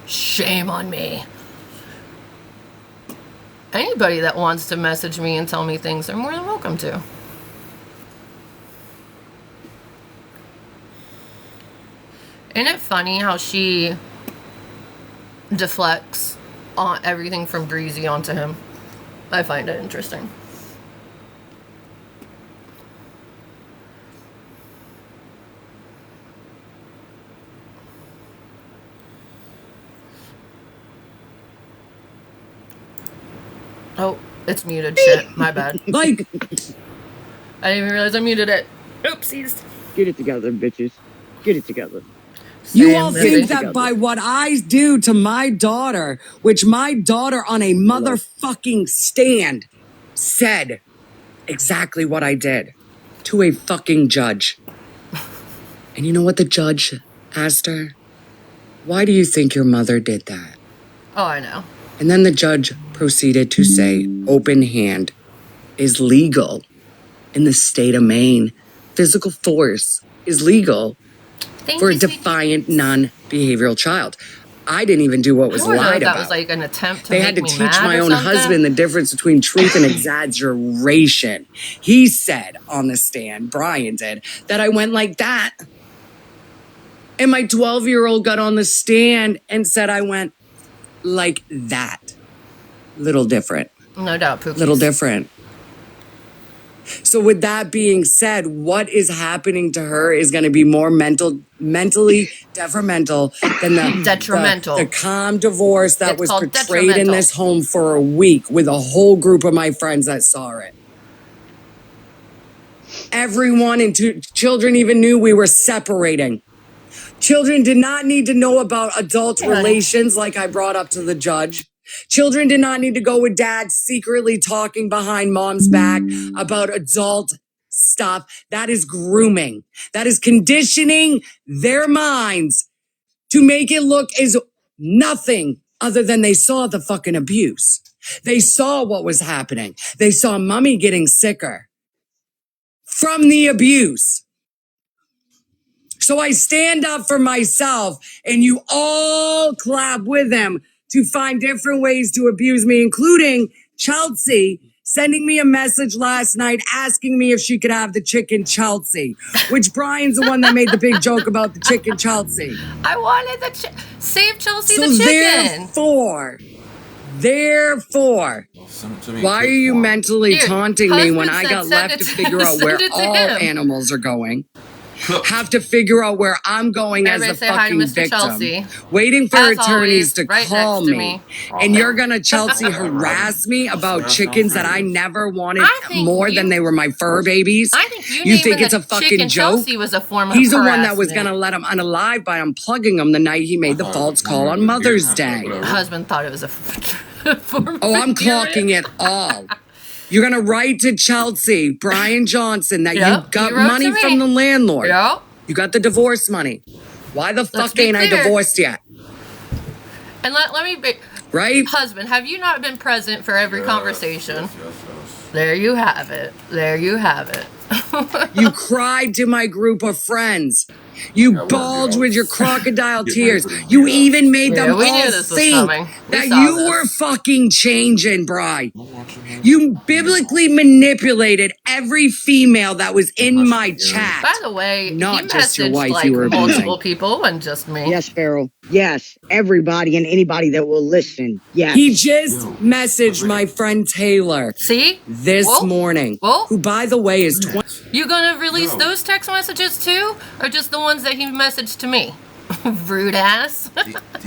Shame on me. Anybody that wants to message me and tell me things, they're more than welcome to. Isn't it funny how she deflects on everything from Breezy onto him? I find it interesting. Oh, it's muted. Shit, my bad. Like, I didn't even realize I muted it. Oopsies. Get it together, bitches. Get it together. you all think that by what I do to my daughter, which my daughter on a motherfucking stand said exactly what I did to a fucking judge. And you know what the judge asked her? Why do you think your mother did that? Oh, I know. And then the judge proceeded to say, open hand is legal in the state of Maine. Physical force is legal for a defiant, non-behavioral child. I didn't even do what was lied about. That was like an attempt to They had to teach my own husband the difference between truth and exaggeration. He said on the stand, Brian did, that I went like that. And my 12-year-old got on the stand and said I went like that. Little different. No doubt, Pookies. Little different. So with that being said, what is happening to her is going to be more mentally detrimental than the calm divorce that was portrayed in this home for a week with a whole group of my friends that saw it. Everyone and children even knew we were separating. Children did not need to know about adult relations like I brought up to the judge. Children did not need to go with dad secretly talking behind mom's back about adult stuff. That is grooming. That is conditioning their minds to make it look as nothing other than they saw the fucking abuse. They saw what was happening. They saw mommy getting sicker from the abuse. So I stand up for myself and you all clap with them to find different ways to abuse me, including Chelsea sending me a message last night asking me if she could have the chicken Chelsea, which Brian's the one that made the big joke about the chicken Chelsea. I wanted the save Chelsea the chicken. Therefore, why are you mentally taunting me when I got left to figure out where all animals are going? Have to figure out where I'm going as the fucking victim. Chelsea. Waiting for attorneys to call me. And you're going to, Chelsea, harass me about chickens that I never wanted more than they were my fur babies? I think you think it's a fucking joke? Chelsea was a form of He's the one that was going to let him unalive by unplugging him the night he made the false call on Mother's Day. My husband thought it was a form of I'm clocking it all. You're going to write to Chelsea, Brian Johnson, that you got money from the landlord. Yep. You got the divorce money. Why the fuck ain't I divorced yet? And let me be... Right? Husband, have you not been present for every conversation? There you have it. There you have it. You cried to my group of friends. You bulged with your crocodile tears. You even made them all think that you were fucking changing, Bri. You biblically manipulated every female that was in my chat. By the way, not he just your wife like you were multiple people and just me. Yes, Farrell. Yes, everybody and anybody that will listen. Yes. He just messaged my friend Taylor. See? This morning. Who, by the way, is 20. You gonna release those text messages too? Or just the ones that he messaged to me? Rude ass.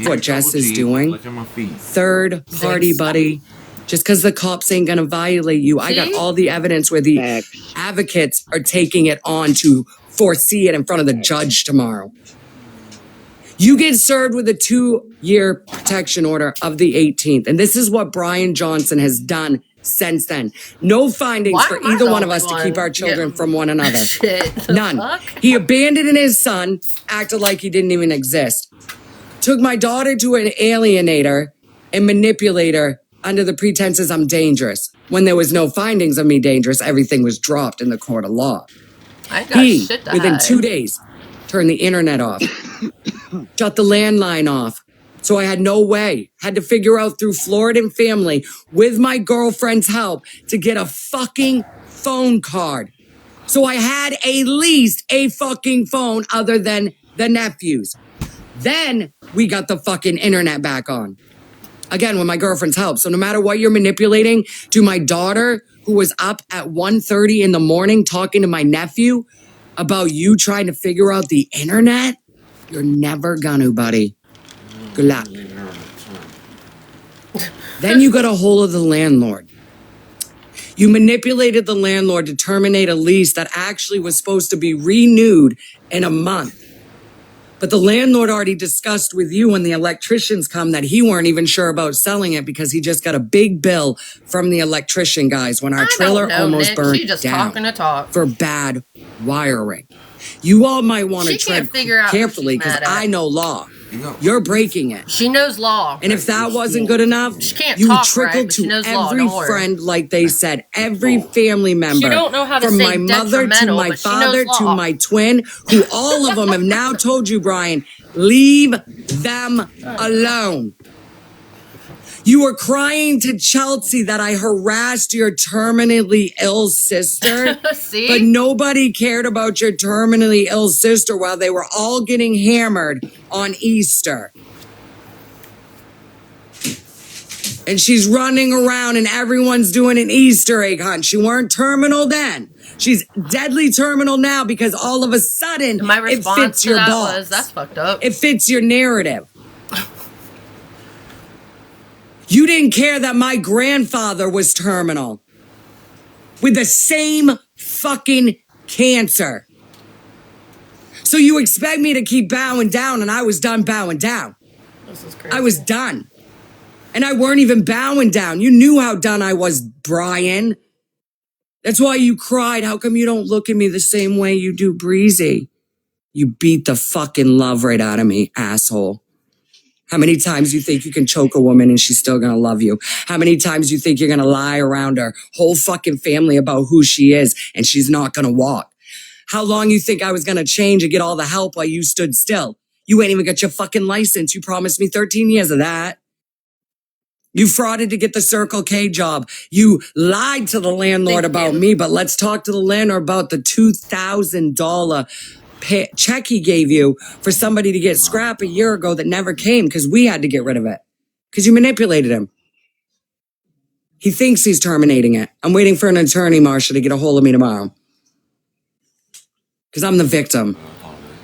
What Jess is doing. Third party, buddy. Just because the cops ain't gonna violate you. I got all the evidence where the advocates are taking it on to foresee it in front of the judge tomorrow. You get served with a 2-year protection order of the 18th. And this is what Brian Johnson has done since then. No findings for either one of us to keep our children from one another. None. He abandoned his son, acted like he didn't even exist. Took my daughter to an alienator and manipulator under the pretenses I'm dangerous. When there was no findings of me dangerous, everything was dropped in the court of law. He, within 2 days, turned the internet off. Shut the landline off. So I had no way, had to figure out through Floridan family with my girlfriend's help to get a fucking phone card. So I had at least a fucking phone other than the nephew's. Then we got the fucking internet back on. Again, with my girlfriend's help. So no matter what you're manipulating to my daughter, who was up at 1:30 in the morning talking to my nephew about you trying to figure out the internet, you're never gonna, buddy. Good luck. Then you got a hold of the landlord. You manipulated the landlord to terminate a lease that actually was supposed to be renewed in a month. But the landlord already discussed with you when the electricians come that he weren't even sure about selling it because he just got a big bill from the electrician guys when our trailer almost burned She just down talking to talk. for bad wiring. You all might want to She tread can't figure out who carefully she's because mad at. I know law. You're breaking it. She knows law. And if that wasn't good enough, She can't you talk trickled right, but she to knows law, every don't worry. friend, like they said, every family member. She don't know how to from say my mother to detrimental, my but she father knows to law. my twin, who all of them have now told you, Brian, leave them alone. You were crying to Chelsea that I harassed your terminally ill sister. See? But nobody cared about your terminally ill sister while they were all getting hammered on Easter. And she's running around and everyone's doing an Easter egg hunt. She weren't terminal then. She's deadly terminal now because all of a sudden And my it response fits to your that boss. was, that's fucked up. It fits your narrative. You didn't care that my grandfather was terminal with the same fucking cancer. So you expect me to keep bowing down, and I was done bowing down. This is crazy. I was done. And I weren't even bowing down. You knew how done I was, Brian. That's why you cried. How come you don't look at me the same way you do Breezy? You beat the fucking love right out of me, asshole. How many times you think you can choke a woman and she's still gonna love you? How many times you think you're gonna lie around her whole fucking family about who she is and she's not gonna walk? How long you think I was gonna change and get all the help while you stood still? You ain't even got your fucking license. You promised me 13 years of that. You frauded to get the Circle K job. You lied to the landlord about me, but let's talk to the landlord about the $2,000 check he gave you for somebody to get scrap a year ago that never came because we had to get rid of it because you manipulated him. He thinks he's terminating it. I'm waiting for an attorney, Marsha, to get a hold of me tomorrow because I'm the victim.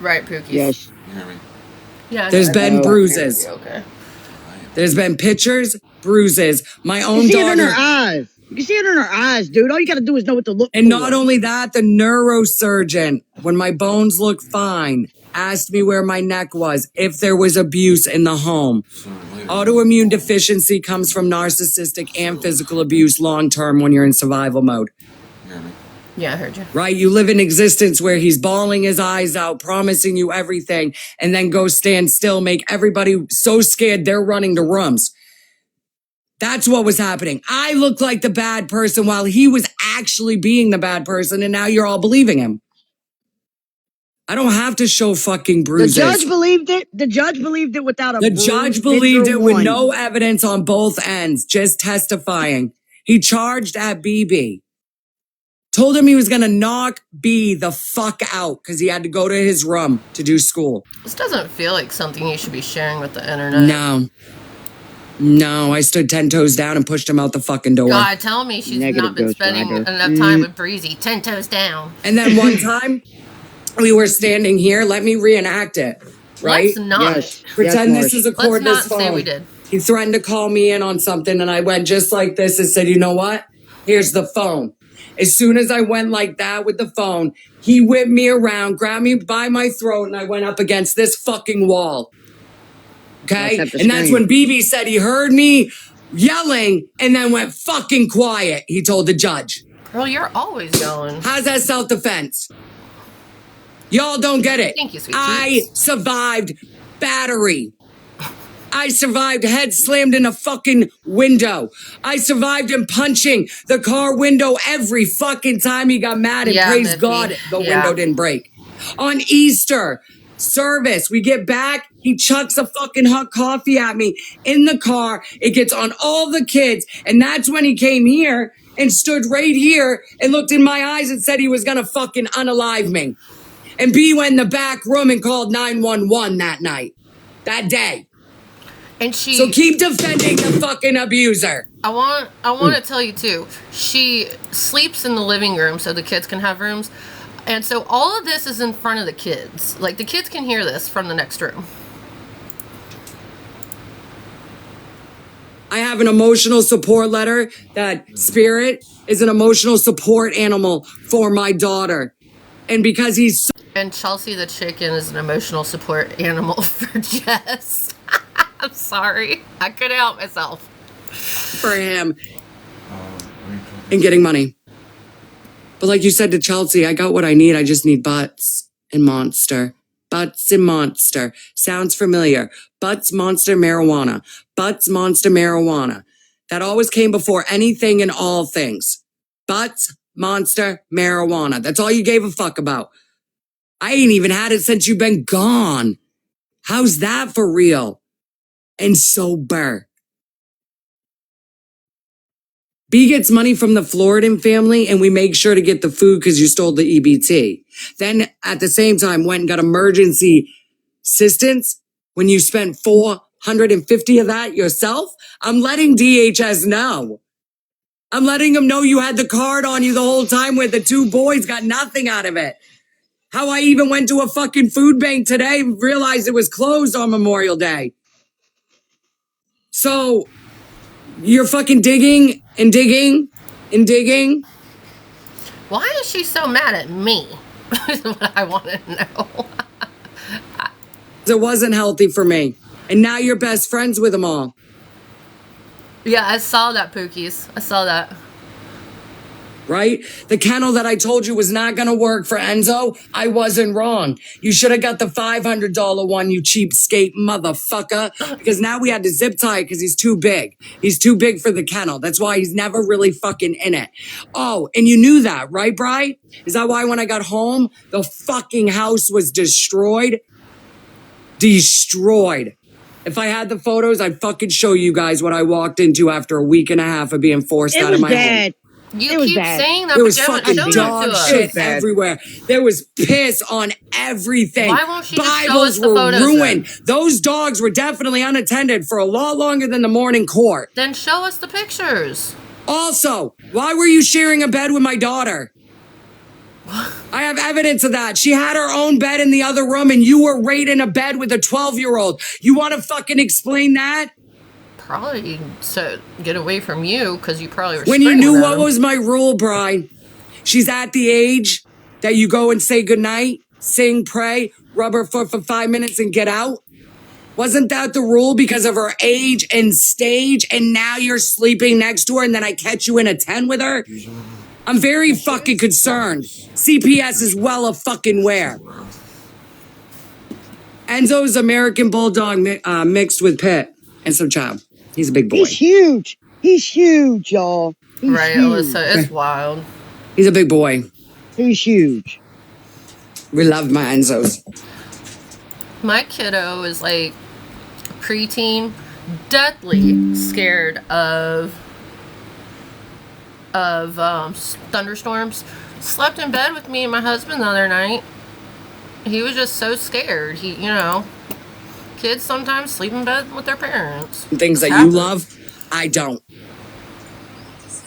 Right, Pookie. Yes. You hear me? Yeah. There's I been know. bruises. Okay. There's been pictures, bruises. My You own can see it in her daughter. eyes. You can see it in her eyes, dude. All you gotta do is know what to look And for. not only that, the neurosurgeon, when my bones look fine, asked me where my neck was, if there was abuse in the home. Autoimmune deficiency comes from narcissistic and physical abuse long term when you're in survival mode. You hear me? Yeah, I heard you. Right? You live in existence where he's bawling his eyes out, promising you everything, and then go stand still, make everybody so scared they're running to rooms. That's what was happening. I looked like the bad person while he was actually being the bad person, and now you're all believing him. I don't have to show fucking bruises. The judge believed it. The judge believed it without a The bruise, judge believed picture it with one. no evidence on both ends, just testifying. He charged at BB. Told him he was going to knock B the fuck out because he had to go to his room to do school. This doesn't feel like something you should be sharing with the internet. No, I stood 10 toes down and pushed him out the fucking door. God, tell me she's Negative not been Ghost spending Rider. enough time with Breezy. 10 toes down. And then one time, we were standing here. Let me reenact it, right? Let's not. Yes. Pretend yes, this is a Let's cordless not phone. say we did. He threatened to call me in on something, and I went just like this and said, you know what? Here's the phone. As soon as I went like that with the phone, he whipped me around, grabbed me by my throat, and I went up against this fucking wall. Okay? And that's when BB said he heard me yelling and then went fucking quiet, he told the judge. Girl, you're always yelling. How's that self-defense? Y'all don't get it. Thank you, sweet I cheeks. survived battery. I survived head slammed in a fucking window. I survived him punching the car window every fucking time he got mad, and Yeah, praise Miffy. God the Yeah. window didn't break. On Easter service, we get back, He chucks a fucking hot coffee at me in the car. It gets on all the kids. And that's when he came here and stood right here and looked in my eyes and said he was going to fucking unalive me. And B went in the back room and called 911 that night, that day. And So keep defending the fucking abuser. I want to tell you too. She sleeps in the living room so the kids can have rooms. And so all of this is in front of the kids. Like the kids can hear this from the next room. I have an emotional support letter that Spirit is an emotional support animal for my daughter. And because he's so And Chelsea the chicken is an emotional support animal for Jess. I'm sorry. I couldn't help myself. for him and getting money. But like you said to Chelsea, I got what I need. I just need butts and monster. Butts and monster. Sounds familiar. Butts, monster, marijuana. Butts, monster, marijuana. That always came before anything and all things. Butts, monster, marijuana. That's all you gave a fuck about. I ain't even had it since you've been gone. How's that for real? And sober. B gets money from the Floridan family and we make sure to get the food because you stole the EBT. Then at the same time went and got emergency assistance when you spent 450 of that yourself. I'm letting DHS know. I'm letting them know you had the card on you the whole time where the two boys got nothing out of it. How I even went to a fucking food bank today and realized it was closed on Memorial Day. So you're fucking digging and digging and digging. Why is she so mad at me? Is what I want to know. It wasn't healthy for me. And now you're best friends with them all. Yeah, I saw that, Pookies. I saw that. Right? The kennel that I told you was not going to work for Enzo, I wasn't wrong. You should have got the $500 one, you cheapskate motherfucker. Because now we had to zip tie because he's too big. He's too big for the kennel. That's why he's never really fucking in it. Oh, and you knew that, right, Bri? Is that why when I got home, the fucking house was destroyed? Destroyed. If I had the photos, I'd fucking show you guys what I walked into after a week and a half of being forced out of my home. You keep saying that, There but was you haven't fucking shown it dog to us. shit everywhere. There was piss on everything. Why won't she just show Bibles us the were photos ruined. then? Those dogs were definitely unattended for a lot longer than the morning court. Then show us the pictures. Also, why were you sharing a bed with my daughter? I have evidence of that. She had her own bed in the other room and you were right in a bed with a 12-year-old. You want to fucking explain that? Probably to get away from you because you probably were When you screaming knew at what him. was my rule, Brian. She's at the age that you go and say goodnight, sing, pray, rub her foot for 5 minutes and get out. Wasn't that the rule because of her age and stage? And now you're sleeping next to her and then I catch you in a 10 with her? I'm very fucking concerned. CPS is well a fucking where. Enzo's American Bulldog mixed with Pit and some Chow. He's a big boy. He's huge. He's huge, y'all. He's Right, huge. Alyssa, it's wild. He's a big boy. He's huge. We love my Enzos. My kiddo is like preteen, deathly scared of thunderstorms. Slept in bed with me and my husband the other night. He was just so scared. Kids sometimes sleep in bed with their parents. Things that you love, I don't.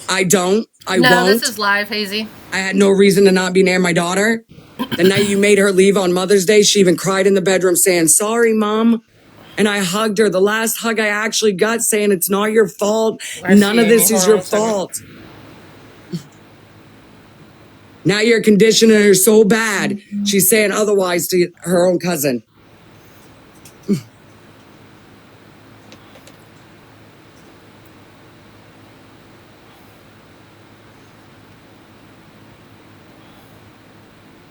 I won't. No, this is live, Hazy. I had no reason to not be near my daughter. The night you made her leave on Mother's Day, she even cried in the bedroom saying, "Sorry, Mom." And I hugged her. The last hug I actually got saying, "It's not your fault. None of this is your fault." Now you're conditioning her so bad, she's saying otherwise to her own cousin.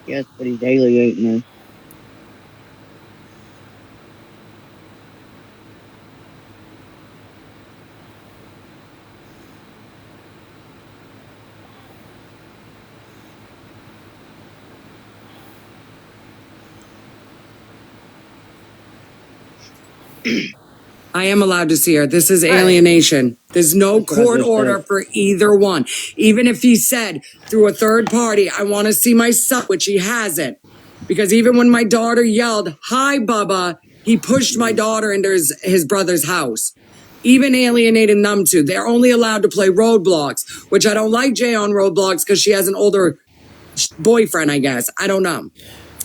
Yes, but he daily ate me. I am allowed to see her. This is alienation. There's no That's what I court just order said. for either one. Even if he said through a third party, I want to see my son, which he hasn't. Because even when my daughter yelled, "Hi, Bubba," he pushed my daughter into his brother's house. Even alienating them two. They're only allowed to play Roblox, which I don't like Jay on Roblox because she has an older boyfriend, I guess. I don't know.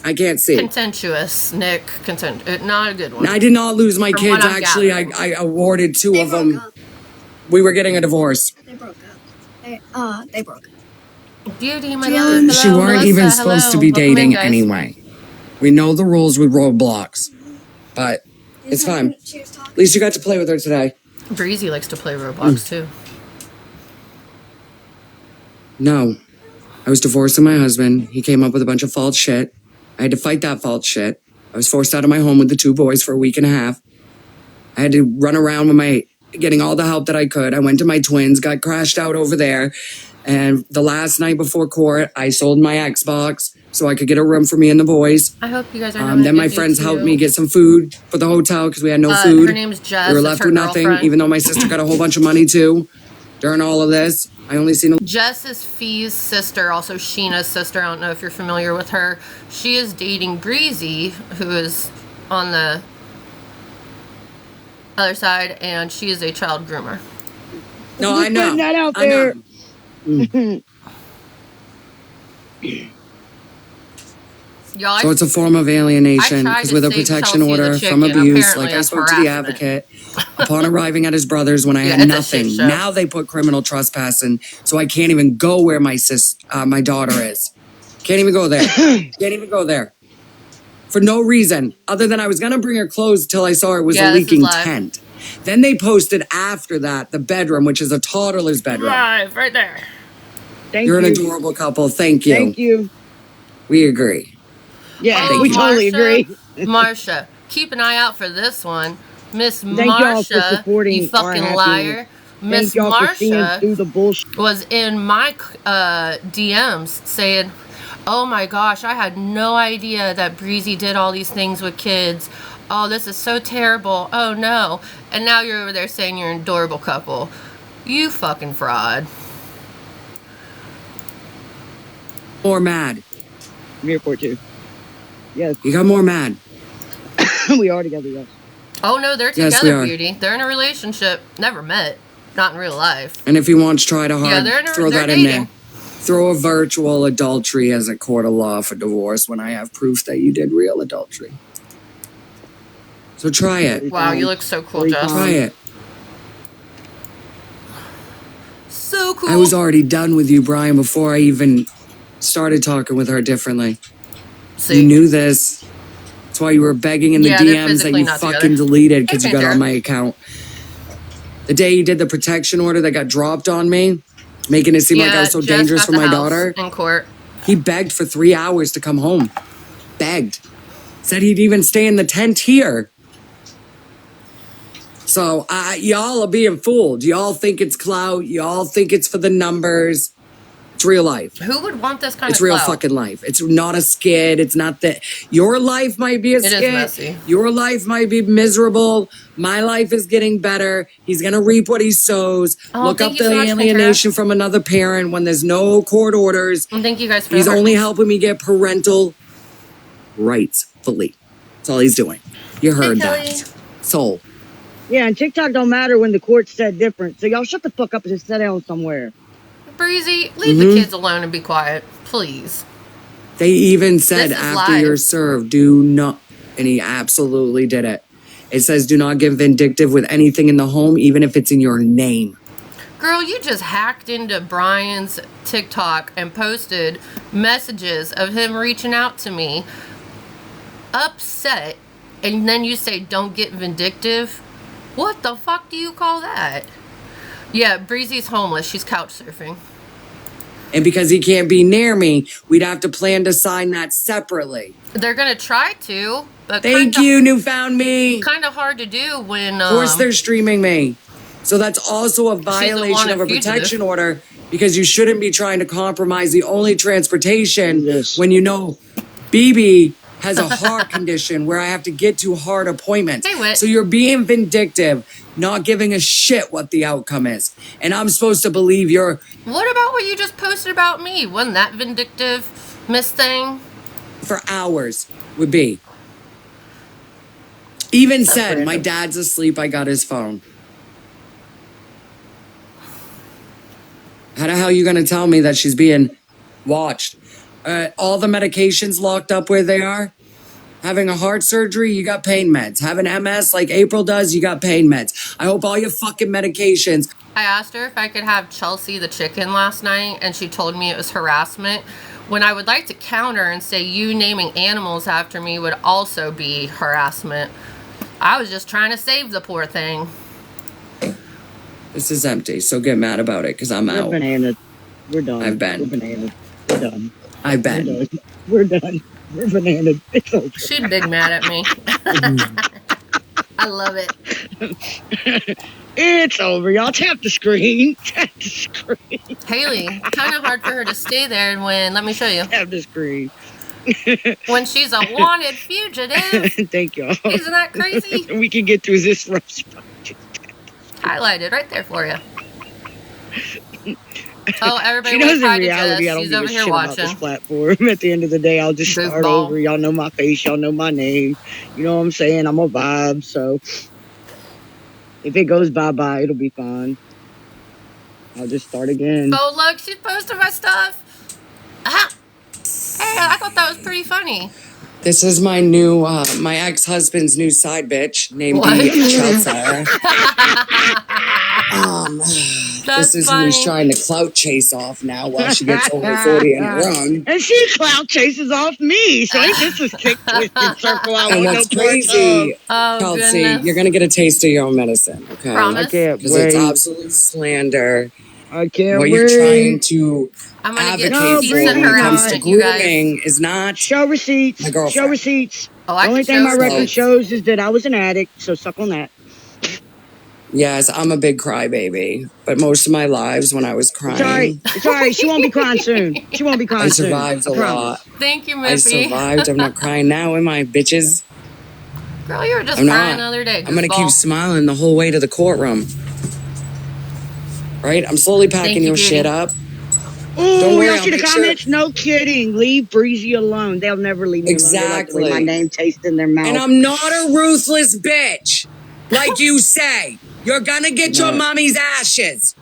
I can't see. Contentious, Nick. Not a good one. I did not lose my From kids. what I'm Actually, gathering. I awarded two They of broke them. up. We were getting a divorce. They broke up. They broke up. Beauty, my Gianna, love. Hello, She weren't Melissa, even supposed to be hello. Welcome in, dating guys. anyway. We know the rules with Roblox, but it's fine. At least you got to play with her today. Breezy likes to play Roblox too. No, I was divorcing my husband. He came up with a bunch of false shit. I had to fight that false shit. I was forced out of my home with the two boys for a week and a half. I had to run around with getting all the help that I could. I went to my twins, got crashed out over there. And the last night before court, I sold my Xbox so I could get a room for me and the boys. I hope you guys are having a Then good my day, friends too. helped me get some food for the hotel because we had no food. Her name's Jess. We were That's left her with nothing, girlfriend. even though my sister got a whole bunch of money too. During all of this, I only seen Jess is Fee's sister, also Sheena's sister. I don't know if you're familiar with her. She is dating Breezy, who is on the other side, and she is a child groomer. No, I know. Putting that out I there. know. Y'all, So it's a form of alienation tried because to with a save protection Chelsea the order chicken. from abuse, Apparently like I it's spoke to the harassment. advocate, upon arriving at his brother's when I Yeah, had it's a shit nothing. show. Now they put criminal trespassing, so I can't even go where my daughter is. Can't even go there. Can't even go there. For no reason other than I was gonna bring her clothes till I saw it was Yeah, a this is leaking live. tent. Then they posted after that the bedroom, which is a toddler's bedroom. Live, right there. Thank You're you. an adorable couple. Thank you. Thank you. We agree. Yeah, Oh, we totally agree. Marsha, keep an eye out for this one. Miss Thank y'all for Marsha, supporting you our fucking happiness. liar. Miss Thank y'all for seeing Marsha through the bullshit. was in my DMs saying, "Oh my gosh, I had no idea that Breezy did all these things with kids. Oh, this is so terrible. Oh no." And now you're over there saying you're an adorable couple. You fucking fraud. More mad. I'm here for it too. Yes, You got more mad. we are together. Yes. Oh no, they're Yes, together, we are. Beauty. They're in a relationship. Never met. Not in real life. And if he wants, try to hard, they're throw that dating. in there. Throw a virtual adultery as a court of law for divorce when I have proof that you did real adultery. So try it. Wow, you look so cool, 3 Jess. Try it. So cool. I was already done with you, Brian, before I even started talking with her differently. See, You knew this. That's why you were begging in the Yeah, they're DMs that physically you not fucking together. deleted because Hey, you got Painter. on my account. The day you did the protection order that got dropped on me, making it seem like I was so Jess dangerous got for the my house daughter, in court. he begged for 3 hours to come home. Begged. Said he'd even stay in the tent here. So y'all are being fooled. Y'all think it's clout. Y'all think it's for the numbers. It's real life. Who would want this kind It's of real clout? fucking life. It's not a skid. It's not that your life might be a It is skid. messy. Your life might be miserable. My life is getting better. He's gonna reap what he sows. Oh, Look thank up you the so much, alienation from another parent when there's no court orders. And thank you guys for He's the heart. only helping me get parental rights fully. That's all he's doing. You heard Kelly. that. Soul. Yeah, and TikTok don't matter when the court said different. So y'all shut the fuck up and just sit down somewhere. Breezy, leave the kids alone and be quiet, please. They even said This is after live. you're served, do not, and he absolutely did it. It says do not get vindictive with anything in the home, even if it's in your name. Girl, you just hacked into Brian's TikTok and posted messages of him reaching out to me, upset, and then you say don't get vindictive. What the fuck do you call that? Yeah, Breezy's homeless. She's couch surfing. And because he can't be near me, we'd have to plan to sign that separately. They're gonna try to, but Thank you, Newfound Me. Kind of hard to do when. Of course, they're streaming me. So that's also a a violation wanted of a fugitive. protection order because you shouldn't be trying to compromise the only transportation Yes. when you know BB has a heart condition where I have to get to heart appointments. Hey, Whit. So you're being vindictive, not giving a shit what the outcome is. And I'm supposed to believe you're... What about what you just posted about me? Wasn't that vindictive, Miss Thing? For hours would be. Even said, my dad's asleep, I got his phone. How the hell are you going to tell me that she's being watched? All the medications locked up where they are? Having a heart surgery, you got pain meds. Having MS like April does, you got pain meds. I hope all your fucking medications... I asked her if I could have Chelsea the chicken last night, and she told me it was harassment. When I would like to counter and say you naming animals after me would also be harassment. I was just trying to save the poor thing. This is empty, so get mad about it, because I'm out. We're bananas. We're done. I've been. We're bananas. We're done. I've been. We're done. We're bananas. It's over. She'd big mad at me. I love it. It's over, y'all. Tap the screen. Tap the screen. Haley, kind of hard for her to stay there when, let me show you, Tap the screen. when she's a wanted fugitive. Thank y'all. Isn't that crazy? We can get through this rough spot. Highlighted right there for you. Oh, everybody She knows wants in hi to reality I Jess. don't She's give over a here shit about this watching. platform. At the end of the day, I'll just start Goofball. over. Y'all know my face. Y'all know my name. You know what I'm saying? I'm a vibe. So if it goes bye-bye, it'll be fine. I'll just start again. Oh, look, she's posting my stuff. Aha. Hey, I thought that was pretty funny. This is my new, my ex-husband's new side bitch named What? Chelsea. That's This is funny. who he's trying to clout chase off now while she gets over 40 in a run. And she clout chases off me. So ain't this a sick, twisted circle I And want what's no parts crazy, of? Oh, Chelsea, goodness. you're going to get a taste of your own medicine, okay? Promise? I can't Because it's wait. absolute slander. I can't What wait. you're trying to I'm going to get advocate for breezy decent when it comes to harassment, you guys. grooming is not Show receipts. my girlfriend. Show receipts. Oh, I The only can thing my show record receipts. shows is that I was an addict, so suck on that. Yes, I'm a big crybaby, but most of my lives when I was It's all right. crying, It's all right. She won't be crying soon. She won't be I crying soon. survived I a promise. lot. Thank you, I Miffy. survived. I'm not crying now, am I, bitches? Girl, you were just I'm crying not. the other day, I'm gonna goofball. keep smiling the whole way to the courtroom. Right? I'm slowly Thank packing you, your beauty. shit up. Ooh, worry, y'all I'll see the make sure- comments? No kidding. Leave Breezy alone. They'll never leave me alone. They like the way my Exactly. name tastes in their mouth. And I'm not a ruthless bitch, like you say. You're gonna get your No. mommy's ashes.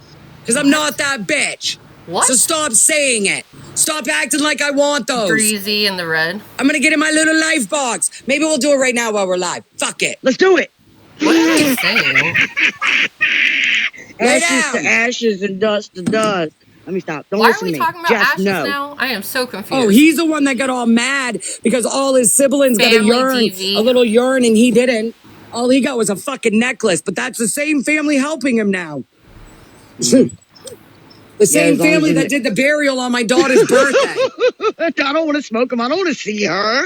Because I'm not that bitch. What? So stop saying it. Stop acting like I want those. Breezy in the red. I'm gonna get in my little life box. Maybe we'll do it right now while we're live. Fuck it. Let's do it. What are they saying? Lay Ashes to down. ashes and dust to dust. Let me stop. Don't Why are listen we to me. talking about Just ashes no. now? I am so confused. Oh, he's the one that got all mad because all his siblings got a Family urn, TV. a little urn, and he didn't. All he got was a fucking necklace, but that's the same family helping him now. The same as long as family you- that did the burial on my daughter's birthday. I don't want to smoke them. I don't want to see her.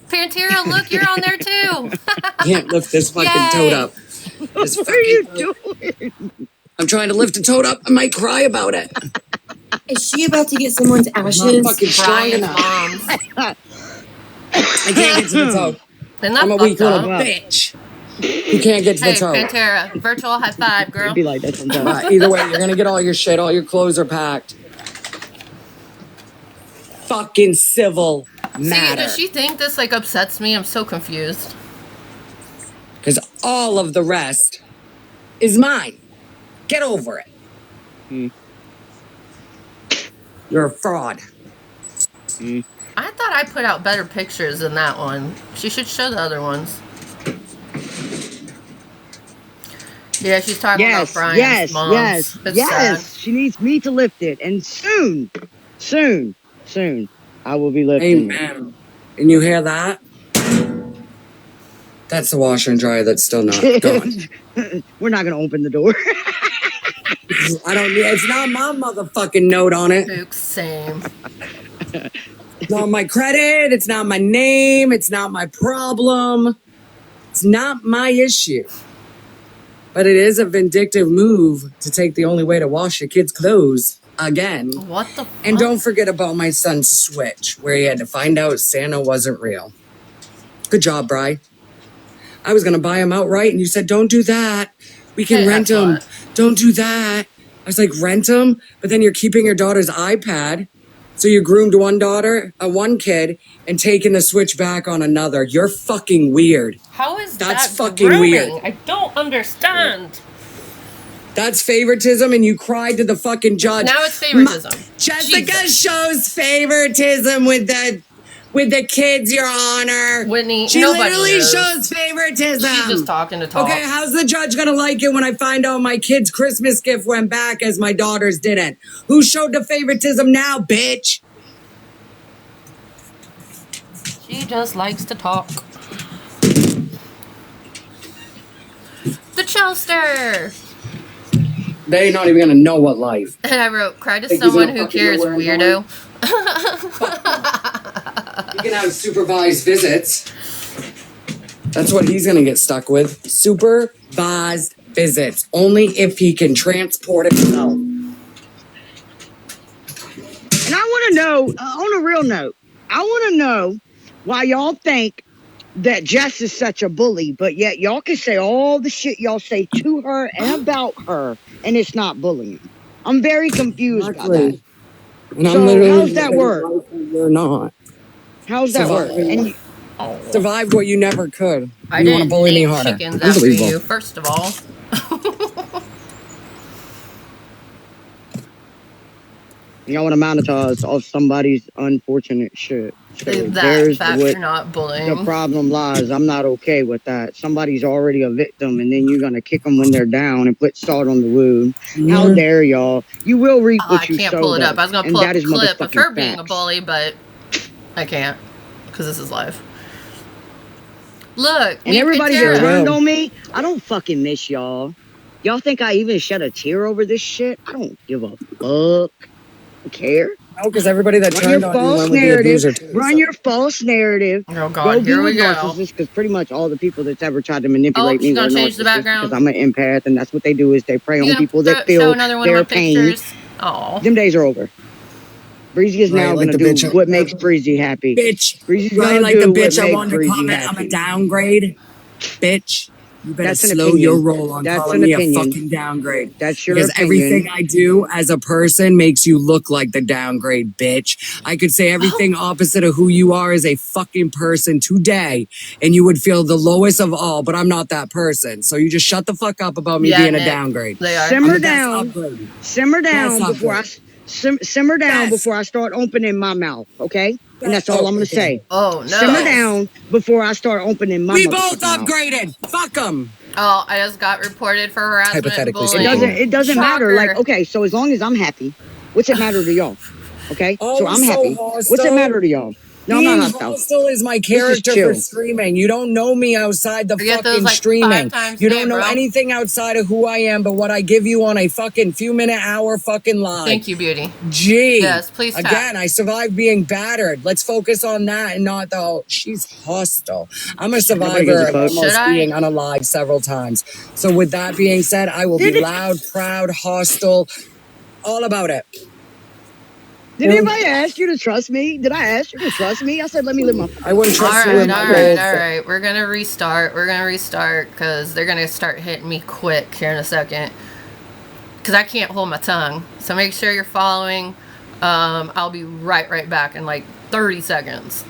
Pantera, look, you're on there too. Can't lift this fucking Yay. toad up. This What are you fucking- doing? I'm trying to lift a toad up. I might cry about it. Is she about to get someone's I'm ashes? not fucking strong Brian's enough. mom's. I can't get to the toad. Isn't that I'm a fucked weak little up? bitch. You can't get to Hey, the toad. Pantera, virtual high five, girl. It'd be like that sometimes. But either way, you're gonna get all your shit. All your clothes are packed. Fucking civil See, matter. does she think this like upsets me? I'm so confused. Because all of the rest is mine. Get over it. You're a fraud. I thought I put out better pictures than that one. She should show the other ones. Yeah, she's talking about Yes, Brian's yes, mom's. yes, It's yes. sad. She needs me to lift it, and soon, I will be lifting it. Amen. And you hear that? That's the washer and dryer that's still not gone. We're not gonna open the door. I don't. It's not my motherfucking note on it. Oops, same. It's not my credit. It's not my name. It's not my problem. It's not my issue. But it is a vindictive move to take the only way to wash your kids' clothes. again. What the fuck? And don't forget about my son's switch, where he had to find out Santa wasn't real. Good job, Bri. I was going to buy him outright, and you said, don't do that. We can Hey, rent that's him. what. Don't do that. I was like, rent him? But then you're keeping your daughter's iPad. So you groomed one kid, and taking the switch back on another. You're fucking weird. How is That's that fucking grooming? weird. I don't understand. That's favoritism, and you cried to the fucking judge. Now it's favoritism. Jessica Jesus. shows favoritism with the kids, Your Honor. Whitney, She nobody literally is. shows favoritism. She's just talking to talk. Okay, how's the judge gonna like it when I find out my kid's Christmas gift went back as my daughter's didn't? Who showed the favoritism now, bitch? She just likes to talk. The Chelster. They're not even gonna know what life. And I wrote, cry to Think he's someone gonna who fucking cares, know where I'm weirdo. He can have supervised visits. That's what he's gonna get stuck with. Supervised visits. Only if he can transport himself. And I want to know, on a real note, I want to know why y'all think that Jess is such a bully, but yet y'all can say all the shit y'all say to her and about her, and it's not bullying. I'm very confused by that. And So I'm literally how's that work? You're not. How's that work? And Survived what you never could. I You want to didn't bully me name harder. chickens after Unbelievable. you, first of all. y'all want to monetize off somebody's unfortunate shit. So That there's fact what you're not bullying. the problem lies. I'm not okay with that. Somebody's already a victim, and then you're gonna kick them when they're down and put salt on the wound. How dare y'all? You will reap Oh, what I you can't sow. pull it up. though, I was gonna and pull up that a is clip of her motherfucking being a facts. bully, but I can't because this is live. Look, And everybody Tara. that turned on me, I don't fucking miss y'all. Y'all think I even shed a tear over this shit? I don't give a fuck. I don't care. No, because everybody that Run your turned on you false went with the narrative. abuser too. Run your false narrative. Oh Go God, be here with we go. narcissists, because pretty much all the people that's ever tried to manipulate me she's were gonna change the narcissists. background. Because I'm an empath, and that's what they do is they prey You on gonna people that show feel another one their of my pain. pictures? Oh, Them days are over. Breezy is now Right, like gonna the do bitch. what makes Breezy happy. Bitch. Breezy's Right, gonna like the do what bitch I makes wanted to Breezy comment. I'm a happy. downgrade. Bitch. You better That's an slow your opinion. roll on That's calling an me opinion. a fucking downgrade. That's your Because opinion. everything I do as a person makes you look like the downgrade, bitch. I could say everything opposite of who you are as a fucking person today, and you would feel the lowest of all, but I'm not that person. So you just shut the fuck up about me yeah, being a Nick, downgrade. they are. Simmer I'm the best down. upgrade. Simmer down Best before I upgrade. simmer down Best. before I start opening my mouth, okay? And that's all I'm gonna okay. say. Oh no. Simmer down before I start opening my We both motherfucking mouth. upgraded. Fuck them. Oh, I just got reported for harassment and Hypothetically bullying. speaking. It doesn't matter. Shocker. Like, okay, so as long as I'm happy, what's it matter to y'all? Okay? So I'm so happy. What's it matter to y'all? No, I'm Being not hostile. hostile is my This is character for chill. streaming. You don't know me outside the Forget those, fucking like, streaming. 5 times You a day, don't know bro. anything outside of who I am but what I give you on a fucking few minute hour fucking live. Thank you, beauty. Gee. Yes, please tap. Again, I survived being battered. Let's focus on that and not the, oh, she's hostile. I'm a survivor of almost Should I? being unalive several times. So with that being said, I will be loud, proud, hostile, all about it. Did anybody ask you to trust me? Did I ask you to trust me? I said, let me live my. I wouldn't trust you All in my right. gold. We're gonna restart. Because they're gonna start hitting me quick here in a second. Because I can't hold my tongue. So make sure you're following. I'll be right back in like 30 seconds.